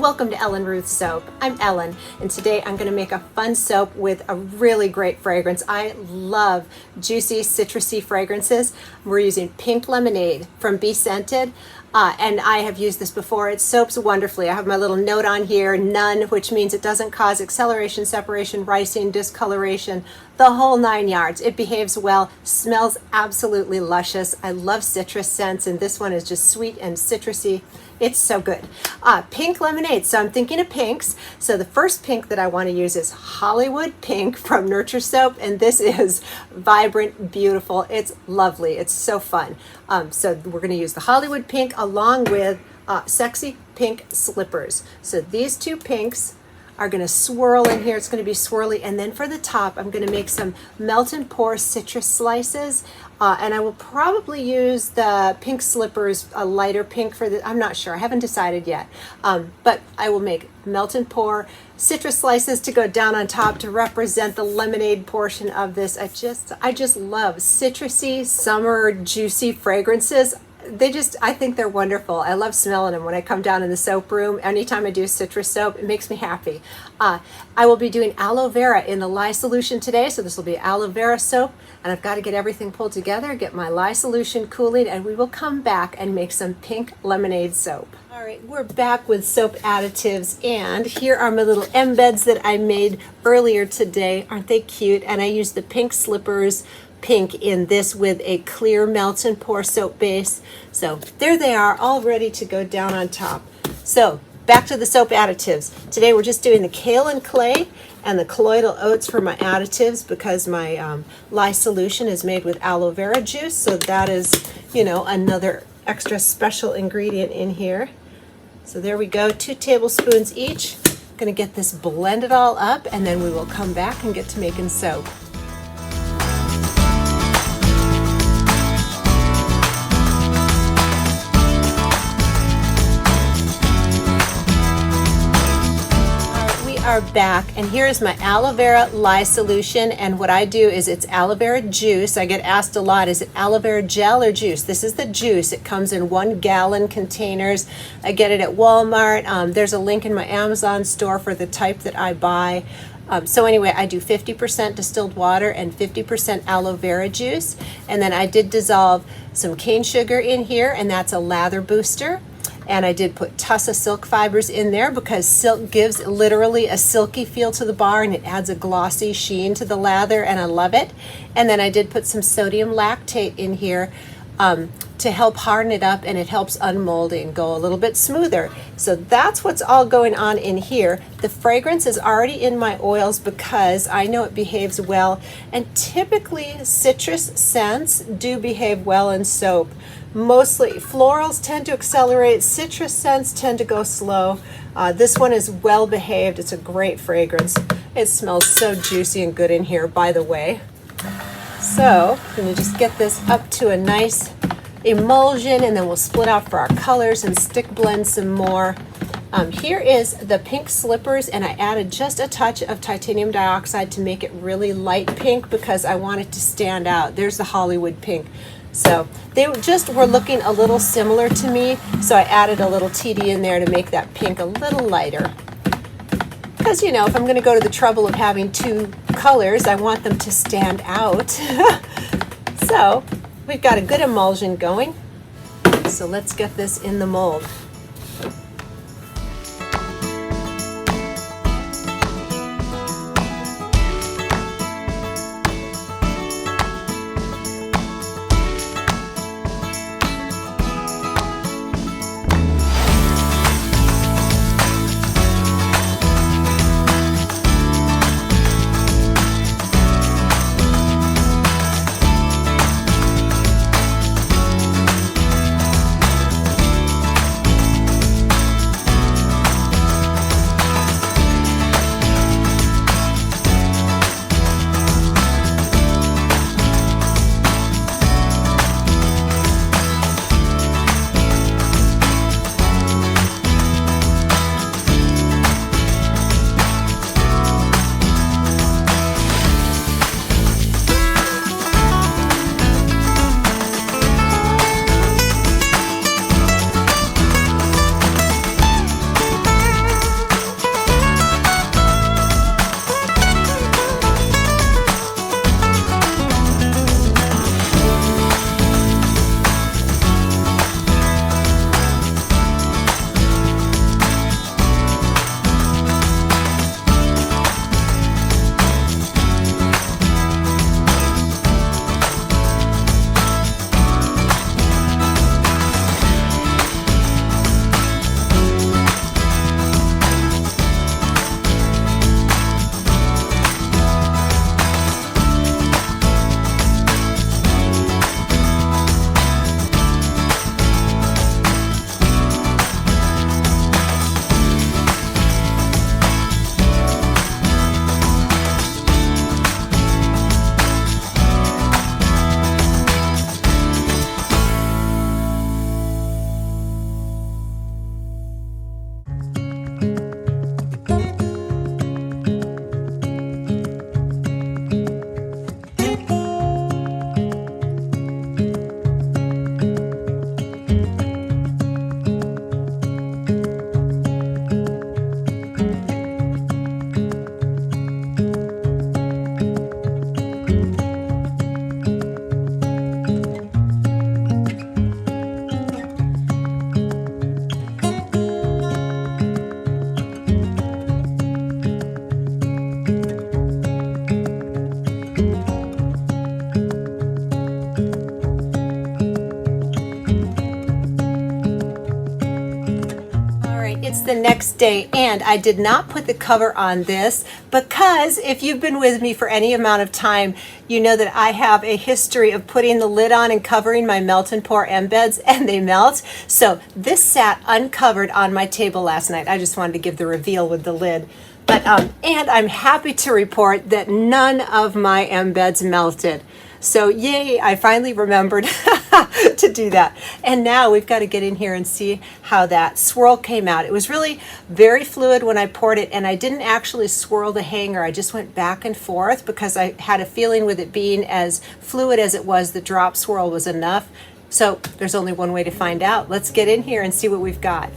welcome to Ellen Ruth Soap. I'm Ellen, and today I'm going to make a fun soap with a really great fragrance. I love juicy, citrusy fragrances. We're using Pink Lemonade from Be Scented, and I have used this before. It soaps wonderfully. I have my little note on here, none, which means it doesn't cause acceleration, separation, ricing, discoloration, the whole 9 yards. It behaves well, smells absolutely luscious. I love citrus scents, and this one is just sweet and citrusy. It's so good. Pink lemonade. So I'm thinking of pinks. So the first pink that I want to use is Hollywood Pink from Nurture Soap. And this is vibrant, beautiful. It's lovely. It's so fun. So we're going to use the Hollywood Pink along with Sexy Pink Slippers. So these two pinks are going to swirl in here. It's going to be swirly. And then for the top, I'm going to make some melt and pour citrus slices. And I will probably use the pink slippers, a lighter pink for the, I'm not sure. I haven't decided yet. But I will make melt and pour citrus slices to go down on top to represent the lemonade portion of this. I just love citrusy, summer, juicy fragrances. I think they're wonderful. I love smelling them when I come down in the soap room. Anytime I do citrus soap, it makes me happy. I will be doing aloe vera in the lye solution today, so this will be aloe vera soap, and I've got to get everything pulled together, get my lye solution cooling, and we will come back and make some pink lemonade soap. All right, we're back with soap additives, and here are my little embeds that I made earlier today. Aren't they cute? And I used the pink slippers pink in this with a clear melt and pour soap base. So there they are, all ready to go down on top. So back to the soap additives. Today we're just doing the kale and clay and the colloidal oats for my additives because my lye solution is made with aloe vera juice. So that is, another extra special ingredient in here. So there we go, 2 tablespoons each. I'm gonna get this blended all up, and then we will come back and get to making soap. Are back, and here is my aloe vera lye solution, and what I do is it's aloe vera juice. I get asked a lot, is it aloe vera gel or juice? This is the juice. It comes in 1 gallon containers. I get it at Walmart. There's a link in my Amazon store for the type that I buy. So anyway, I do 50% distilled water and 50% aloe vera juice, and then I did dissolve some cane sugar in here, and that's a lather booster. And I did put Tussa silk fibers in there because silk gives literally a silky feel to the bar, and it adds a glossy sheen to the lather, and I love it. And then I did put some sodium lactate in here to help harden it up, and it helps unmold it and go a little bit smoother. So that's what's all going on in here. The fragrance is already in my oils because I know it behaves well, and typically citrus scents do behave well in soap. Mostly florals tend to accelerate, citrus scents tend to go slow. This one is well behaved. It's a great fragrance. It smells so juicy and good in here, by the way. So I'm going to just get this up to a nice emulsion, and then we'll split out for our colors and stick blend some more. Here is the pink slippers, and I added just a touch of titanium dioxide to make it really light pink because I want it to stand out. There's the Hollywood Pink. So they just were looking a little similar to me, so I added a little TD in there to make that pink a little lighter. Because, if I'm going to go to the trouble of having 2 colors, I want them to stand out. So we've got a good emulsion going. So let's get this in the mold. the next day, and I did not put the cover on this because if you've been with me for any amount of time, you know that I have a history of putting the lid on and covering my melt and pour embeds, and they melt. So this sat uncovered on my table last night. I just wanted to give the reveal with the lid. But and I'm happy to report that none of my embeds melted. So yay, I finally remembered to do that. And now we've got to get in here and see how that swirl came out. It was really very fluid when I poured it, and I didn't actually swirl the hanger. I just went back and forth because I had a feeling with it being as fluid as it was, the drop swirl was enough. So there's only one way to find out. Let's get in here and see what we've got.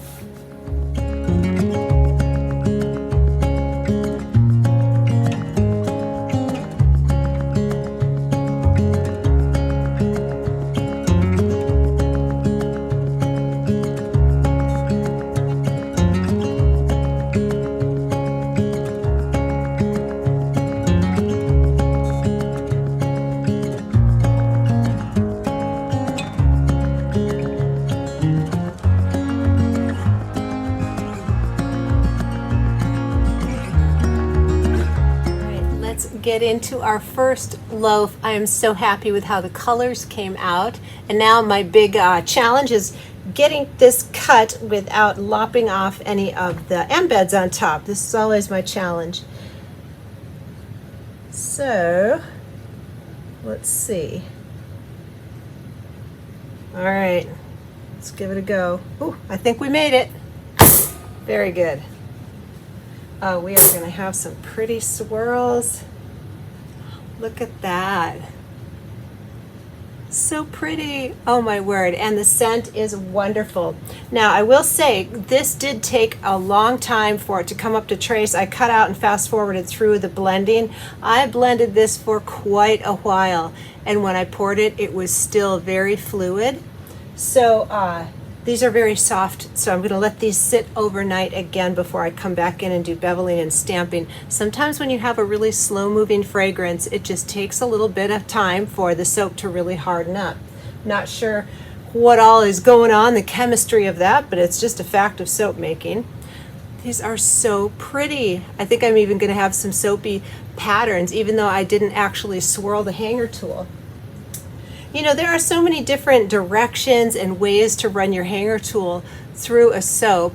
Get into our first loaf. I am so happy with how the colors came out, and now my big challenge is getting this cut without lopping off any of the embeds on top. This is always my challenge. So let's see. All right, let's give it a go. Ooh, I think we made it. Very good. Oh, we are going to have some pretty swirls. Look at that. So pretty. Oh my word. And the scent is wonderful. Now I will say this did take a long time for it to come up to trace. I cut out and fast forwarded through the blending. I blended this for quite a while, and when I poured it, it was still very fluid. So these are very soft, so I'm going to let these sit overnight again before I come back in and do beveling and stamping. Sometimes when you have a really slow-moving fragrance, it just takes a little bit of time for the soap to really harden up. Not sure what all is going on, the chemistry of that, but it's just a fact of soap making. These are so pretty. I think I'm even going to have some soapy patterns, even though I didn't actually swirl the hanger tool. You know, there are so many different directions and ways to run your hanger tool through a soap.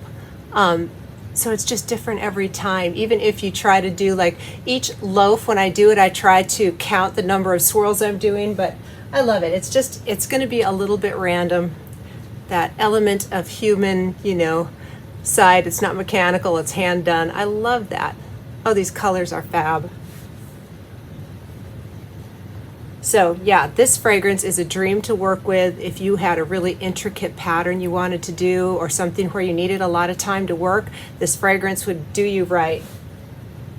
So it's just different every time. Even if you try to do like each loaf, when I do it, I try to count the number of swirls I'm doing, but I love it. It's going to be a little bit random. That element of human, you know, side. It's not mechanical, it's hand done. I love that. Oh, these colors are fab. So yeah, this fragrance is a dream to work with if you had a really intricate pattern you wanted to do, or something where you needed a lot of time to work. This fragrance would do you right.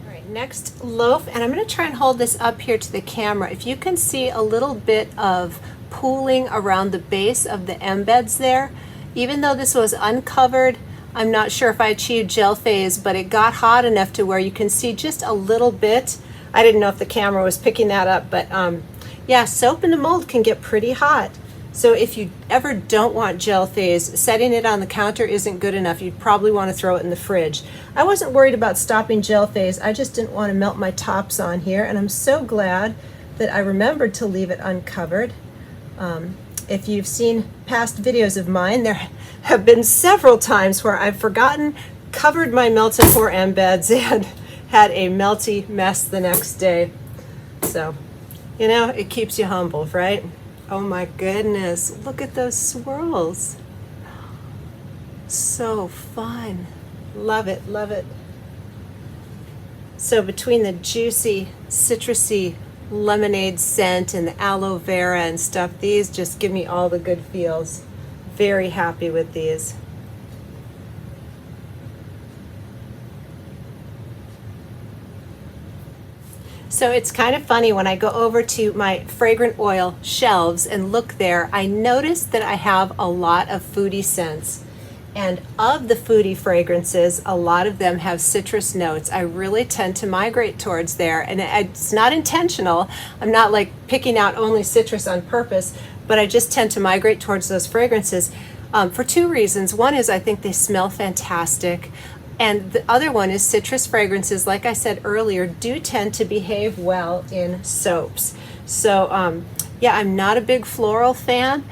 All right, next loaf, and I'm going to try and hold this up here to the camera. If you can see a little bit of pooling around the base of the embeds there, even though this was uncovered, I'm not sure if I achieved gel phase, but it got hot enough to where you can see just a little bit. I didn't know if the camera was picking that up, but yeah, soap in the mold can get pretty hot. So if you ever don't want gel phase, setting it on the counter isn't good enough. You'd probably want to throw it in the fridge. I wasn't worried about stopping gel phase. I just didn't want to melt my tops on here, and I'm so glad that I remembered to leave it uncovered. If you've seen past videos of mine, there have been several times where I've forgotten, covered my melt and pour embeds, and had a melty mess the next day. So, you know, it keeps you humble, right? Oh my goodness, look at those swirls. So fun. Love it, love it. So between the juicy, citrusy lemonade scent and the aloe vera and stuff, these just give me all the good feels. Very happy with these. So it's kind of funny when I go over to my fragrant oil shelves and look there, I notice that I have a lot of foodie scents. And of the foodie fragrances, a lot of them have citrus notes. I really tend to migrate towards there, and it's not intentional. I'm not like picking out only citrus on purpose, but I just tend to migrate towards those fragrances. for two reasons. One is I think they smell fantastic. And the other one is citrus fragrances, like I said earlier, do tend to behave well in soaps. So yeah, I'm not a big floral fan.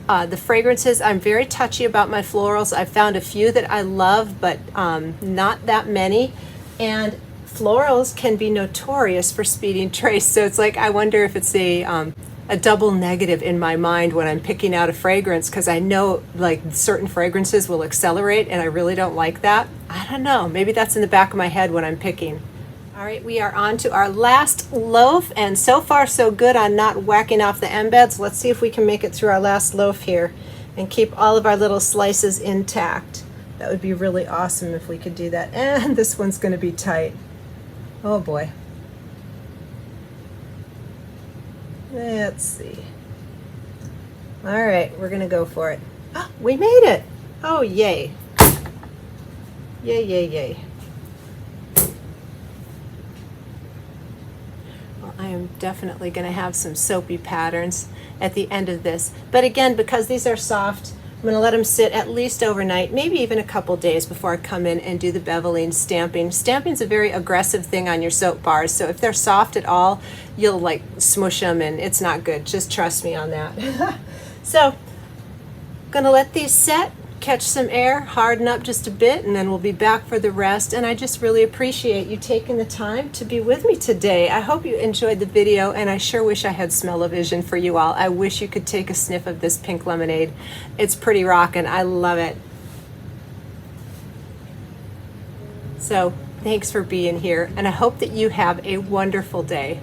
The fragrances, I'm very touchy about my florals. I've found a few that I love, but not that many. And florals can be notorious for speeding trace. So it's like, I wonder if it's a double negative in my mind when I'm picking out a fragrance, because I know like certain fragrances will accelerate and I really don't like that. I don't know, maybe that's in the back of my head when I'm picking. All right, we are on to our last loaf, and so far so good on not whacking off the embeds. Let's see if we can make it through our last loaf here and keep all of our little slices intact. That would be really awesome if we could do that. And this one's going to be tight. Oh boy. Let's see. All right, we're going to go for it. Oh, we made it. Oh, yay. Yay, yay, yay. Well, I am definitely going to have some soapy patterns at the end of this. But again, because these are soft, I'm going to let them sit at least overnight, maybe even a couple days before I come in and do the beveling, stamping. Stamping's a very aggressive thing on your soap bars, so if they're soft at all, you'll like smush them and it's not good. Just trust me on that. So, I'm going to let these set, catch some air, harden up just a bit, and then we'll be back for the rest. And I just really appreciate you taking the time to be with me today. I hope you enjoyed the video, and I sure wish I had smell-o-vision for you all. I wish you could take a sniff of this pink lemonade. It's pretty rockin'. I love it. So thanks for being here, and I hope that you have a wonderful day.